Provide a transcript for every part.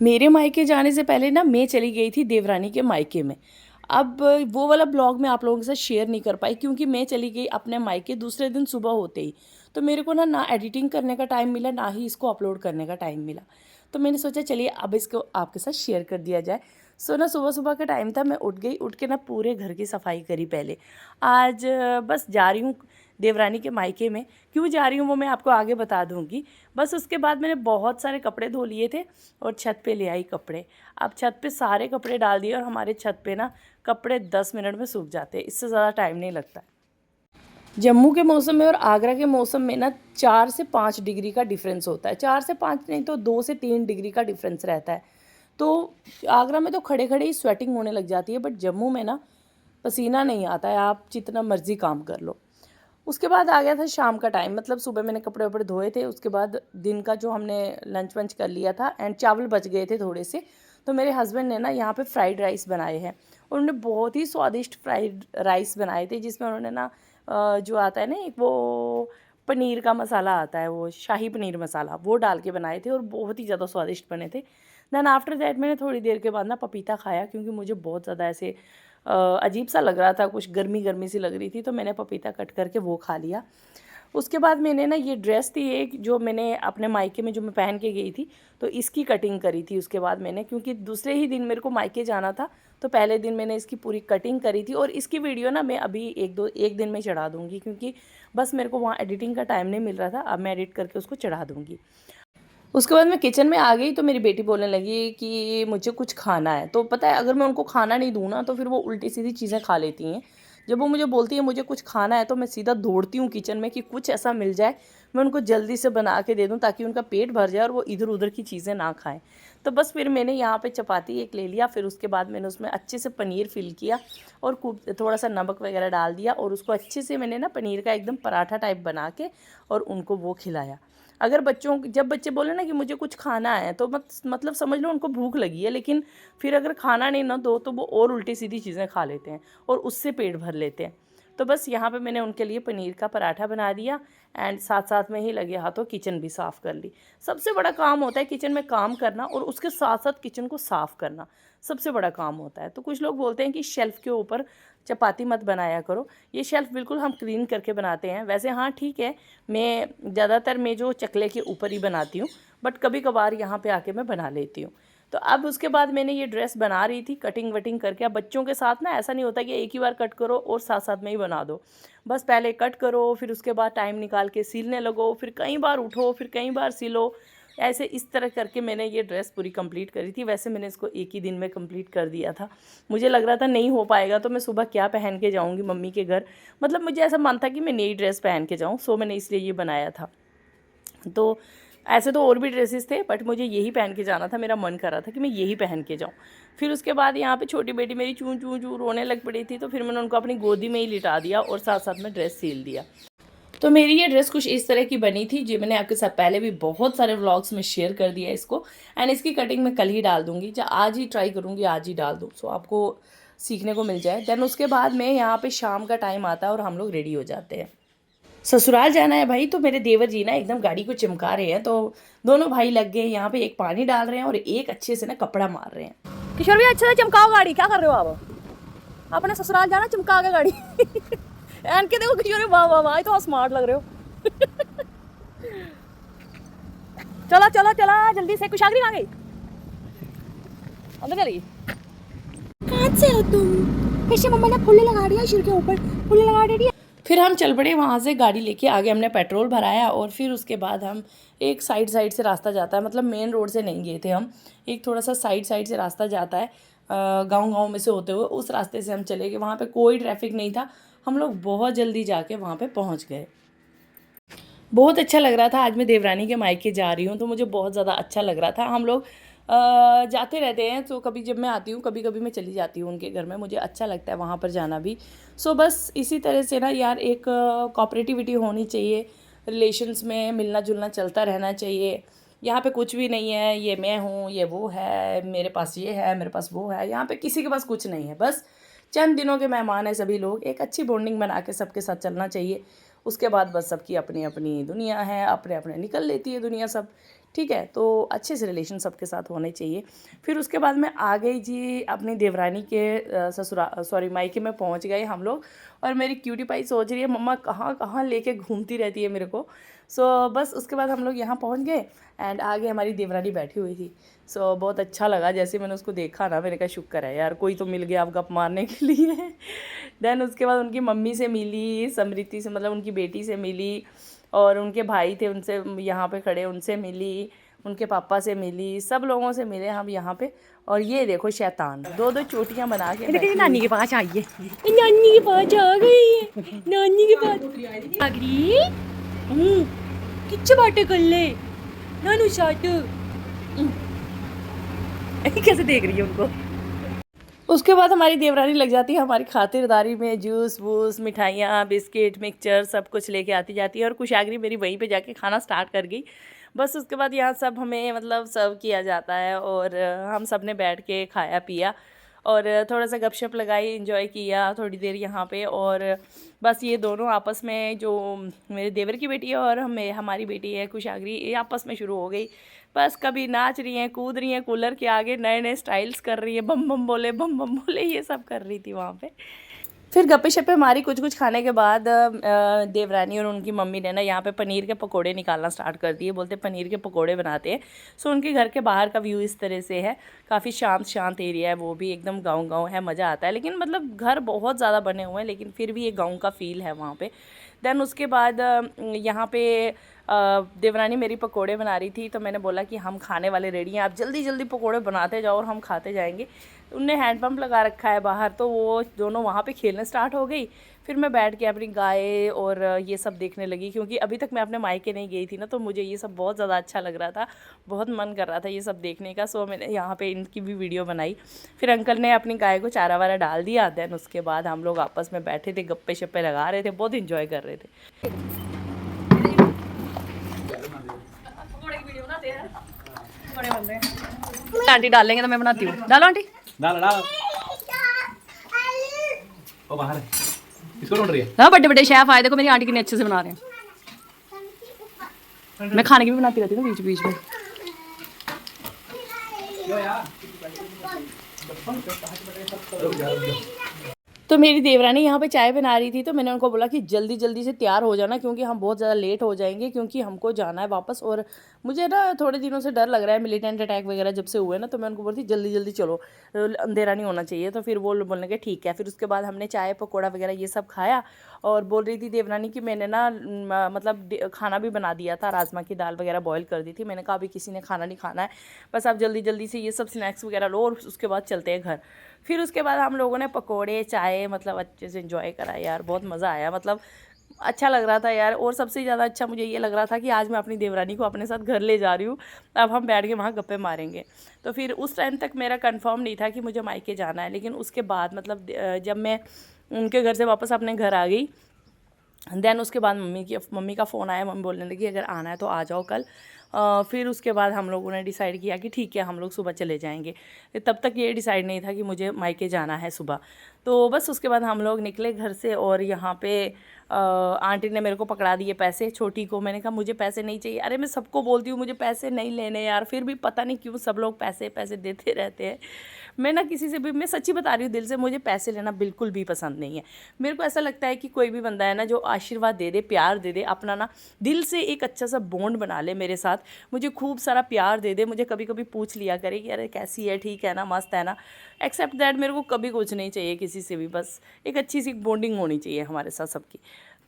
मेरे मायके जाने से पहले ना मैं चली गई थी देवरानी के मायके में। अब वो वाला ब्लॉग मैं आप लोगों के साथ शेयर नहीं कर पाई क्योंकि मैं चली गई अपने मायके दूसरे दिन सुबह होते ही। तो मेरे को ना एडिटिंग करने का टाइम मिला, ना ही इसको अपलोड करने का टाइम मिला। तो मैंने सोचा चलिए अब इसको आपके साथ शेयर कर दिया जाए। सो ना सुबह सुबह का टाइम था, मैं उठ गई, उठ के ना पूरे घर की सफाई करी पहले। आज बस जा रही हूँ देवरानी के मायके में। क्यों जा रही हूँ वो मैं आपको आगे बता दूँगी। बस उसके बाद मैंने बहुत सारे कपड़े धो लिए थे और छत पे ले आई कपड़े। अब छत पे सारे कपड़े डाल दिए और हमारे छत पे ना कपड़े 10 मिनट में सूख जाते हैं, इससे ज़्यादा टाइम नहीं लगता। जम्मू के मौसम में और आगरा के मौसम में ना 4 से 5 डिग्री का डिफरेंस होता है। 4 से 5 नहीं तो 2 से 3 डिग्री का डिफरेंस रहता है। तो आगरा में तो खड़े खड़े ही स्वेटिंग होने लग जाती है, बट जम्मू में ना पसीना नहीं आता है, आप जितना मर्जी काम कर लो। उसके बाद आ गया था शाम का टाइम, मतलब सुबह मैंने कपड़े वपड़े धोए थे, उसके बाद दिन का जो हमने लंच वंच कर लिया था एंड चावल बच गए थे थोड़े से। तो मेरे हस्बैंड ने ना यहाँ पे फ्राइड राइस बनाए हैं और उन्होंने बहुत ही स्वादिष्ट फ्राइड राइस बनाए थे, जिसमें उन्होंने ना जो आता है ना एक वो पनीर का मसाला आता है, वो शाही पनीर मसाला, वो डाल के बनाए थे और बहुत ही ज़्यादा स्वादिष्ट बने थे। देन आफ्टर दैट मैंने थोड़ी देर के बाद ना पपीता खाया क्योंकि मुझे बहुत ज़्यादा ऐसे अजीब सा लग रहा था, कुछ गर्मी गर्मी सी लग रही थी, तो मैंने पपीता कट करके वो खा लिया। उसके बाद मैंने ना ये ड्रेस थी एक जो मैंने अपने मायके में जो मैं पहन के गई थी, तो इसकी कटिंग करी थी उसके बाद मैंने, क्योंकि दूसरे ही दिन मेरे को मायके जाना था। तो पहले दिन मैंने इसकी पूरी कटिंग करी थी और इसकी वीडियो ना मैं अभी एक दिन में चढ़ा दूँगी क्योंकि बस मेरे को वहाँ एडिटिंग का टाइम नहीं मिल रहा था। अब मैं एडिट करके उसको चढ़ा दूँगी। उसके बाद मैं किचन में आ गई तो मेरी बेटी बोलने लगी कि मुझे कुछ खाना है। तो पता है अगर मैं उनको खाना नहीं दूँ ना तो फिर वो उल्टी सीधी चीज़ें खा लेती हैं। जब वो मुझे बोलती है मुझे कुछ खाना है तो मैं सीधा दौड़ती हूँ किचन में कि कुछ ऐसा मिल जाए मैं उनको जल्दी से बना के दे दूँ ताकि उनका पेट भर जाए और वो इधर उधर की चीज़ें ना खाएं। तो बस फिर मैंने यहाँ पे चपाती एक ले लिया, फिर उसके बाद मैंने उसमें अच्छे से पनीर फिल किया और खूब थोड़ा सा नमक वगैरह डाल दिया और उसको अच्छे से मैंने ना पनीर का एकदम पराठा टाइप बना के और उनको वो खिलाया। अगर जब बच्चे बोले ना कि मुझे कुछ खाना है तो मतलब समझ लो उनको भूख लगी है, लेकिन फिर अगर खाना नहीं ना दो तो वो और उल्टी सीधी चीज़ें खा लेते हैं और उससे पेट भर लेते हैं। तो बस यहाँ पे मैंने उनके लिए पनीर का पराठा बना दिया एंड साथ साथ में ही लगे हाथों किचन भी साफ़ कर ली। सबसे बड़ा काम होता है किचन में काम करना और उसके साथ साथ किचन को साफ़ करना सबसे बड़ा काम होता है। तो कुछ लोग बोलते हैं कि शेल्फ़ के ऊपर चपाती मत बनाया करो, ये शेल्फ़ बिल्कुल हम क्लीन करके बनाते हैं। वैसे हाँ ठीक है, मैं ज़्यादातर मैं जो चकले के ऊपर ही बनाती हूँ, बट कभी कभार यहाँ पे आके मैं बना लेती हूँ। तो अब उसके बाद मैंने ये ड्रेस बना रही थी कटिंग वटिंग करके। अब बच्चों के साथ ना ऐसा नहीं होता कि एक ही बार कट करो और साथ साथ में ही बना दो। बस पहले कट करो, फिर उसके बाद टाइम निकाल के सिलने लगो, फिर कई बार उठो, फिर कई बार सिलो। ऐसे इस तरह करके मैंने ये ड्रेस पूरी कंप्लीट करी थी। वैसे मैंने इसको एक ही दिन में कंप्लीट कर दिया था। मुझे लग रहा था नहीं हो पाएगा तो मैं सुबह क्या पहन के जाऊँगी मम्मी के घर, मतलब मुझे ऐसा मन था कि मैं नई ड्रेस पहन के जाऊँ, सो मैंने इसलिए ये बनाया था। तो ऐसे तो और भी ड्रेसेस थे बट मुझे यही पहन के जाना था, मेरा मन कर रहा था कि मैं यही पहन के जाऊँ। फिर उसके बाद यहाँ पे छोटी बेटी मेरी चूँ चूँ चूँ रोने लग पड़ी थी, तो फिर मैंने उनको अपनी गोदी में ही लिटा दिया और साथ साथ में ड्रेस सिल दिया। तो मेरी ये ड्रेस कुछ इस तरह की बनी थी जी। मैंने आपके साथ पहले भी बहुत सारे व्लॉग्स में शेयर कर दिया इसको एंड इसकी कटिंग मैं कल ही डाल दूँगी, या आज ही ट्राई करूँगी आज ही डाल दूँ, सो आपको सीखने को मिल जाए। देन उसके बाद में यहाँ पे शाम का टाइम आता है और हम लोग रेडी हो जाते हैं, ससुराल जाना है भाई। तो मेरे देवर जी ना एकदम गाड़ी को चमका रहे हैं, तो दोनों भाई लग गए यहाँ पे, एक पानी डाल रहे हैं और एक अच्छे से ना कपड़ा मार रहे हैं। किशोर भी अच्छे से चमकाओ गाड़ी, क्या कर रहे हो आप? अपने ससुराल जाना चमका के गाड़ी। एन के देखो किशोर, वाह वाह वाह, तो स्मार्ट लग रहे हो। चला चला चला जल्दी से, कुशागरी आ गई अंदर चली। कहाँ से हो तुम? कैसे मम्मा ने फुल्ले लगा दिया सिर के ऊपर, फुल्ले लगा दिया। फिर हम चल पड़े वहाँ से, गाड़ी लेके आगे हमने पेट्रोल भराया और फिर उसके बाद हम एक साइड से रास्ता जाता है, मतलब मेन रोड से नहीं गए थे हम, एक थोड़ा सा साइड से रास्ता जाता है गांव में से होते हुए, उस रास्ते से हम चले गए। वहाँ पे कोई ट्रैफिक नहीं था, हम लोग बहुत जल्दी जाके वहाँ पे पहुँच गए। बहुत अच्छा लग रहा था। आज मैं देवरानी के मायके जा रही हूँ तो मुझे बहुत ज़्यादा अच्छा लग रहा था। हम लोग जाते रहते हैं, तो कभी जब मैं आती हूँ कभी कभी मैं चली जाती हूँ उनके घर में, मुझे अच्छा लगता है वहाँ पर जाना भी। सो बस इसी तरह से ना यार एक कोऑपरेटिविटी होनी चाहिए, रिलेशंस में मिलना जुलना चलता रहना चाहिए। यहाँ पे कुछ भी नहीं है ये मैं हूँ ये वो है, मेरे पास ये है मेरे पास वो है, यहाँ पे किसी के पास कुछ नहीं है। बस चंद दिनों के मेहमान हैं सभी लोग, एक अच्छी बॉन्डिंग बना के सबके साथ चलना चाहिए। उसके बाद बस सबकी अपनी अपनी दुनिया है, अपने अपने निकल लेती है दुनिया सब। ठीक है। तो अच्छे से रिलेशन सबके साथ होने चाहिए। फिर उसके बाद मैं आ गई जी अपनी देवरानी के मायके में पहुंच गए हम लोग। और मेरी क्यूटी पाई सोच रही है मम्मा कहाँ कहाँ लेके घूमती रहती है मेरे को। बस उसके बाद हम लोग यहाँ पहुँच गए एंड आगे हमारी देवरानी बैठी हुई थी। बहुत अच्छा लगा जैसे मैंने उसको देखा ना, मैंने कहा शुक्र है यार कोई तो मिल गया अब गप मारने के लिए। देन उसके बाद उनकी मम्मी से मिली, समृति से मतलब उनकी बेटी से मिली, और उनके भाई थे उनसे यहाँ पे खड़े उनसे मिली, उनके पापा से मिली, सब लोगों से मिले हम यहाँ पे। और ये देखो शैतान दो दो चोटियाँ बना के बैठी नानी के पास आइए, नानी के पास आ गई है, नानी के पास आ गई। किच्छ बाटे कर ले नानू साथ। कैसे देख रही है उनको। उसके बाद हमारी देवरानी लग जाती है हमारी खातिरदारी में, जूस वूस मिठाइयाँ बिस्किट मिक्सचर सब कुछ लेके आती जाती है। और कुशागरी मेरी वहीं पे जाके खाना स्टार्ट कर गई। बस उसके बाद यहाँ सब हमें मतलब सर्व किया जाता है और हम सब ने बैठ के खाया पिया और थोड़ा सा गपशप लगाई, एंजॉय किया थोड़ी देर यहाँ पे। और बस ये दोनों आपस में, जो मेरे देवर की बेटी है और हमारी बेटी है कुशागरी, ये आपस में शुरू हो गई। बस कभी नाच रही हैं, कूद रही हैं, कूलर के आगे नए नए स्टाइल्स कर रही है, बम बम बोले बम बम बोले, ये सब कर रही थी वहाँ पे। फिर गप्पे शप्पे मारी कुछ खाने के बाद देवरानी और उनकी मम्मी ने ना यहाँ पे पनीर के पकोड़े निकालना स्टार्ट कर दिए। बोलते पनीर के पकोड़े बनाते हैं। उनके घर के बाहर का व्यू इस तरह से है, काफ़ी शांत एरिया है, वो भी एकदम गाँव है, मज़ा आता है। लेकिन मतलब घर बहुत ज़्यादा बने हुए हैं लेकिन फिर भी एक गाँव का फील है वहाँ पे। देन उसके बाद यहाँ पे देवरानी मेरी पकोड़े बना रही थी, तो मैंने बोला कि हम खाने वाले रेडी हैं, आप जल्दी जल्दी पकोड़े बनाते जाओ और हम खाते जाएंगे। उनने हैंड पंप लगा रखा है बाहर, तो वो दोनों वहाँ पे खेलने स्टार्ट हो गई। फिर मैं बैठ के अपनी गाय और ये सब देखने लगी, क्योंकि अभी तक मैं अपने मायके नहीं गई थी ना, तो मुझे ये सब बहुत ज़्यादा अच्छा लग रहा था, बहुत मन कर रहा था ये सब देखने का। मैंने यहाँ पे इनकी भी वीडियो बनाई। फिर अंकल ने अपनी गाय को चारा वारा डाल दिया। देन उसके बाद हम लोग आपस में बैठे थे, गप्पे शप्पे लगा रहे थे, बहुत इंजॉय कर रहे थे। आंटी डाल लेंगे तो मैं बनाती हूँ। डालो आंटी, डाल ओ बाहर है। इसको ढूंढ रही है ना बड़े बड़े शेफ आए, देखो मेरी आंटी कितने अच्छे से बना रहे हैं। मैं खाने की भी बनाती रहती हूँ बीच बीच में। तो मेरी देवरानी यहाँ पे चाय बना रही थी, तो मैंने उनको बोला कि जल्दी जल्दी से तैयार हो जाना, क्योंकि हम बहुत ज़्यादा लेट हो जाएंगे, क्योंकि हमको जाना है वापस। और मुझे ना थोड़े दिनों से डर लग रहा है, मिलिटेंट अटैक वगैरह जब से हुए ना, तो मैं उनको बोलती जल्दी जल्दी चलो, अंधेरा नहीं होना चाहिए। तो फिर वो बोलने के ठीक है। फिर उसके बाद हमने चाय पकौड़ा वगैरह ये सब खाया। और बोल रही थी देवरानी कि मैंने ना मतलब खाना भी बना दिया था, राजमा की दाल वगैरह बॉईल कर दी थी। मैंने कहा अभी किसी ने खाना नहीं खाना है, बस आप जल्दी जल्दी से ये सब स्नैक्स वगैरह लो और उसके बाद चलते हैं घर। फिर उसके बाद हम लोगों ने पकोड़े चाय मतलब अच्छे से एंजॉय करा यार, बहुत मज़ा आया, मतलब अच्छा लग रहा था यार। और सबसे ज़्यादा अच्छा मुझे ये लग रहा था कि आज मैं अपनी देवरानी को अपने साथ घर ले जा रही हूँ, अब हम बैठ के वहाँ गप्पे मारेंगे। तो फिर उस टाइम तक मेरा कंफर्म नहीं था कि मुझे मायके जाना है, लेकिन उसके बाद मतलब जब मैं उनके घर से वापस अपने घर आ गई, देन उसके बाद मम्मी का फ़ोन आया। मम्मी बोलने लगी अगर आना है तो आ जाओ कल। फिर उसके बाद हम लोगों ने डिसाइड किया कि ठीक है हम लोग सुबह चले जाएंगे। तब तक ये डिसाइड नहीं था कि मुझे मायके जाना है सुबह। तो बस उसके बाद हम लोग निकले घर से। और यहाँ पे आंटी ने मेरे को पकड़ा दिए पैसे, छोटी को। मैंने कहा मुझे पैसे नहीं चाहिए। अरे मैं सबको बोलती हूँ मुझे पैसे नहीं लेने यार, फिर भी पता नहीं क्यों सब लोग पैसे पैसे देते रहते हैं। मैं ना किसी से भी, मैं सच्ची बता रही हूँ दिल से, मुझे पैसे लेना बिल्कुल भी पसंद नहीं है। मेरे को ऐसा लगता है कि कोई भी बंदा है ना जो आशीर्वाद दे दे, प्यार दे दे, अपना ना दिल से एक अच्छा सा बॉन्ड बना ले मेरे साथ, मुझे खूब सारा प्यार दे दे, मुझे कभी कभी पूछ लिया करे कि अरे कैसी है, ठीक है ना, मस्त है ना, एक्सेप्ट दैट मेरे को कभी कुछ नहीं चाहिए किसी से भी, बस एक अच्छी सी बॉन्डिंग होनी चाहिए हमारे साथ सबकी।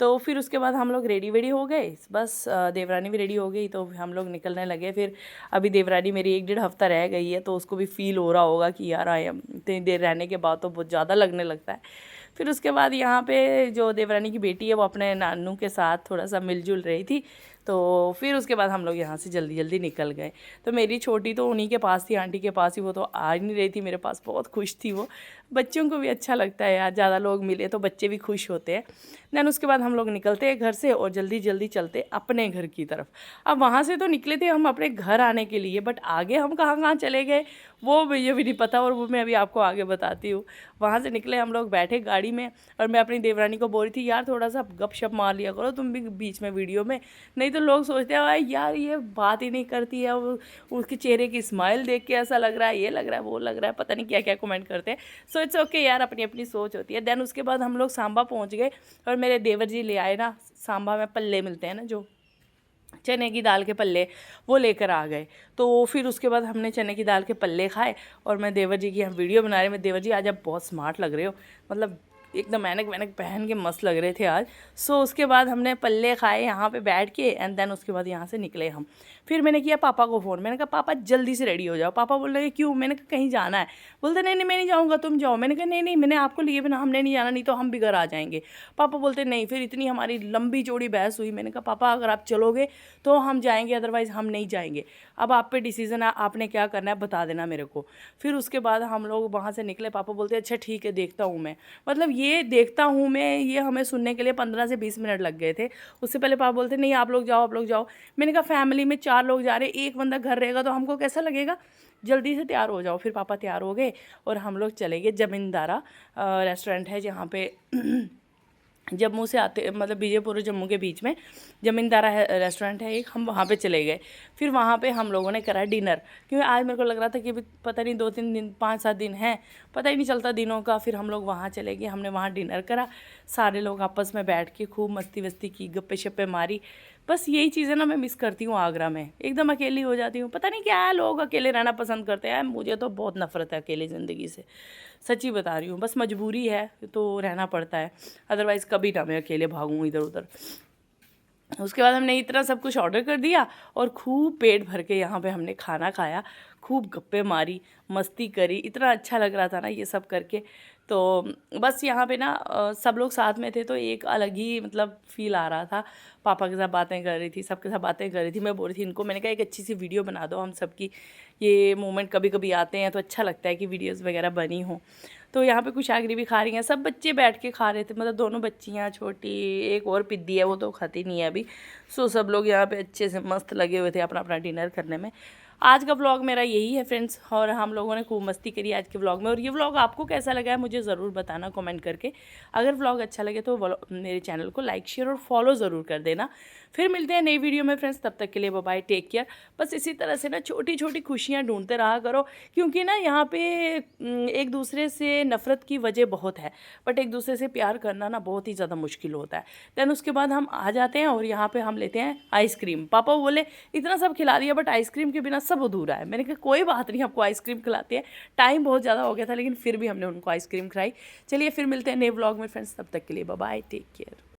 तो फिर उसके बाद हम लोग रेडी वेडी हो गए, बस देवरानी भी रेडी हो गई, तो हम लोग निकलने लगे। फिर अभी देवरानी मेरी 1-1.5 हफ्ता रह गई है, तो उसको भी फील हो रहा होगा कि यार आए इतनी देर रहने के बाद तो बहुत ज़्यादा लगने लगता है। फिर उसके बाद यहाँ पे जो देवरानी की बेटी है वो अपने नानू के साथ थोड़ा सा मिलजुल रही थी। तो फिर उसके बाद हम लोग यहाँ से जल्दी जल्दी निकल गए। तो मेरी छोटी तो उन्हीं के पास थी, आंटी के पास ही, वो तो आ नहीं रही थी मेरे पास, बहुत खुश थी वो। बच्चों को भी अच्छा लगता है यार, ज़्यादा लोग मिले तो बच्चे भी खुश होते हैं। देन उसके बाद हम लोग निकलते हैं घर से और जल्दी जल्दी चलते अपने घर की तरफ। अब वहाँ से तो निकले थे हम अपने घर आने के लिए, बट आगे हम कहाँ कहाँ चले गए वो मुझे भी नहीं पता, और वो मैं अभी आपको आगे बताती हूँ। वहाँ से निकले हम लोग, बैठे गाड़ी में, और मैं अपनी देवरानी को बोल रही थी यार थोड़ा सा गपशप मार लिया करो तुम भी बीच में वीडियो में, नहीं तो लोग सोचते हैं यार ये बात ही नहीं करती है, उसके चेहरे की स्माइल देख के ऐसा लग रहा है, ये लग रहा है, वो लग रहा है, पता नहीं क्या क्या कमेंट करते हैं। सो इट्स ओके यार, अपनी अपनी सोच होती है। देन उसके बाद हम लोग सांबा पहुँच गए, और मेरे देवर जी ले आए ना, सांबा में पल्ले मिलते हैं ना जो चने की दाल के पल्ले, वो लेकर आ गए। तो फिर उसके बाद हमने चने की दाल के पल्ले खाए, और मैं देवर जी की हम वीडियो बना रहे। मैं देवर जी आज आप बहुत स्मार्ट लग रहे हो, मतलब एकदम मैनक वैनक पहन के मस्त लग रहे थे आज। सो उसके बाद हमने पल्ले खाए यहाँ पे बैठ के, एंड देन उसके बाद यहाँ से निकले हम। फिर मैंने किया पापा को फ़ोन, मैंने कहा पापा जल्दी से रेडी हो जाओ। पापा बोल रहे क्यों? मैंने कहा कहीं जाना है। बोलते नहीं नहीं मैं नहीं जाऊँगा, तुम जाओ। मैंने कहा नहीं नहीं मैंने आपको लिए बिना हमने नहीं जाना, नहीं तो हम भी घर आ जाएंगे। पापा बोलते नहीं। फिर इतनी हमारी लंबी चौड़ी बहस हुई। मैंने कहा पापा अगर आप चलोगे तो हम जाएंगे, अदरवाइज़ हम नहीं जाएंगे। अब आप पे डिसीज़न है, आपने क्या करना है बता देना मेरे को। फिर उसके बाद हम लोग वहाँ से निकले। पापा बोलते अच्छा ठीक है देखता हूँ मैं, मतलब ये देखता हूँ मैं, ये हमें सुनने के लिए 15 से 20 मिनट लग गए थे। उससे पहले पापा बोलते नहीं आप लोग जाओ, आप लोग जाओ। मैंने कहा फैमिली में 4 लोग जा रहे हैं, एक बंदा घर रहेगा तो हमको कैसा लगेगा, जल्दी से तैयार हो जाओ। फिर पापा तैयार हो गए और हम लोग चले गए। जमींदारा रेस्टोरेंट है जहाँ पे जम्मू से आते, मतलब बीजेपुर और जम्मू के बीच में जमींदारा है रेस्टोरेंट है एक, हम वहाँ पे चले गए। फिर वहाँ पे हम लोगों ने करा डिनर, क्योंकि आज मेरे को लग रहा था कि पता नहीं 2-3 दिन 5-7 दिन हैं, पता ही नहीं चलता दिनों का। फिर हम लोग वहाँ चले गए, हमने वहाँ डिनर करा, सारे लोग आपस में बैठ के खूब मस्ती वस्ती की, गप्पे शप्पे मारी। बस यही चीज़ें ना मैं मिस करती हूँ आगरा में, एकदम अकेली हो जाती हूँ। पता नहीं क्या है, लोग अकेले रहना पसंद करते हैं, मुझे तो बहुत नफरत है अकेली ज़िंदगी से, सच्ची बता रही हूँ। बस मजबूरी है तो रहना पड़ता है, अदरवाइज़ कभी ना मैं अकेले भागूँ इधर उधर। उसके बाद हमने इतना सब कुछ ऑर्डर कर दिया और खूब पेट भर के यहाँ पे हमने खाना खाया, खूब गप्पे मारी, मस्ती करी। इतना अच्छा लग रहा था ना ये सब करके। तो बस यहाँ पे ना सब लोग साथ में थे तो एक अलग ही मतलब फ़ील आ रहा था। पापा के साथ बातें कर रही थी, सबके साथ बातें कर रही थी। मैं बोल रही थी इनको, मैंने कहा एक अच्छी सी वीडियो बना दो हम सबकी, ये मोमेंट कभी कभी आते हैं तो अच्छा लगता है कि वीडियोज़ वगैरह बनी हों। तो यहाँ पे कुछ आगरी भी खा रही हैं, सब बच्चे बैठ के खा रहे थे, मतलब दोनों बच्चियाँ छोटी, एक और पिद्दी है वो तो खाती नहीं है अभी। सो सब लोग यहाँ पे अच्छे से मस्त लगे हुए थे अपना अपना डिनर करने में। आज का व्लॉग मेरा यही है फ्रेंड्स, और हम लोगों ने खूब मस्ती करी आज के व्लॉग में। और ये व्लॉग आपको कैसा लगा है मुझे ज़रूर बताना कमेंट करके। अगर व्लॉग अच्छा लगे तो मेरे चैनल को लाइक शेयर और फॉलो ज़रूर कर देना। फिर मिलते हैं नई वीडियो में फ्रेंड्स, तब तक के लिए बाय बाय, टेक केयर। बस इसी तरह से ना छोटी छोटी खुशियाँ ढूंढते रहा करो, क्योंकि ना यहाँ पे एक दूसरे से नफ़रत की वजह बहुत है, बट एक दूसरे से प्यार करना ना बहुत ही ज़्यादा मुश्किल होता है। दैन उसके बाद हम आ जाते हैं और यहाँ पे हम लेते हैं आइसक्रीम। पापा बोले इतना सब खिला दिया बट आइसक्रीम के बिना सब अधूरा है। मैंने कहा कोई बात नहीं, आपको आइसक्रीम खिलाते हैं। टाइम बहुत ज़्यादा हो गया था लेकिन फिर भी हमने उनको आइसक्रीम खिलाई। चलिए फिर मिलते हैं नए व्लॉग में फ्रेंड्स, तब तक के लिए बाय बाय, टेक केयर।